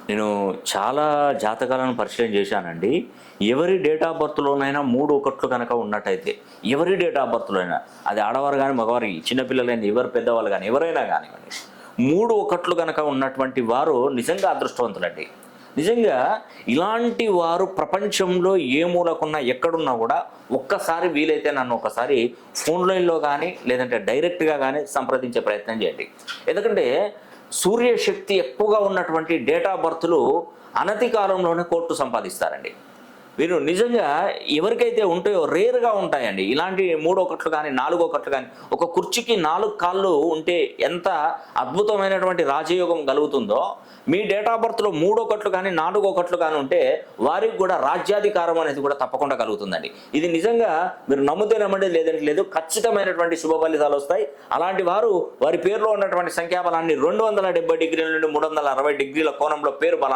నేను చాలా జాతకాలను పరిశీలన చేశానండి. ఎవరి డేట్ ఆఫ్ బర్త్‌లోనైనా 3 ఒకట్లు కనుక ఉన్నట్టయితే, ఎవరి డేట్ ఆఫ్ బర్త్‌లో అయినా, అది ఆడవారు గాని, మగవారు, చిన్నపిల్లలైన ఎవరు పెద్దవాళ్ళు గాని, ఎవరైనా గానివ్వండి, 3 ఒకట్లు గనక ఉన్నటువంటి వారు నిజంగా అదృష్టవంతులండి. నిజంగా ఇలాంటి వారు ప్రపంచంలో ఏ మూలకున్నా, ఎక్కడున్నా కూడా ఒక్కసారి వీలైతే నన్ను ఒకసారి ఫోన్ లైన్‌లో గానీ, లేదంటే డైరెక్ట్‌గా గానీ సంప్రదించే ప్రయత్నం చేయండి. ఎందుకంటే సూర్యశక్తి ఎక్కువగా ఉన్నటువంటి డేట్ ఆఫ్ బర్త్‌లు అనతి కాలంలోనే కోట్లు సంపాదిస్తారండి. మీరు నిజంగా ఎవరికైతే ఉంటాయో రేర్‌గా ఉంటాయండి. ఇలాంటి 3 ఒకట్లు గాని, 4 ఒకట్లు గాని, ఒక కుర్చీకి 4 కాళ్ళు ఉంటే ఎంత అద్భుతమైనటువంటి రాజయోగం కలుగుతుందో, మీ డేట్ ఆఫ్ బర్త్‌లో 3 ఒకట్లు గాని, 4 ఒకట్లు గాని ఉంటే వారికి కూడా రాజ్యాధికారం అనేది కూడా తప్పకుండా కలుగుతుందండి. ఇది నిజంగా మీరు నమ్మితే నమ్మండి, లేదంటే లేదు. ఖచ్చితమైనటువంటి శుభ ఫలితాలు వస్తాయి. అలాంటి వారు వారి పేరులో ఉన్నటువంటి సంఖ్యాబలాన్ని 270 డిగ్రీల నుండి 360 డిగ్రీల కోణంలో పేరు బలాన్ని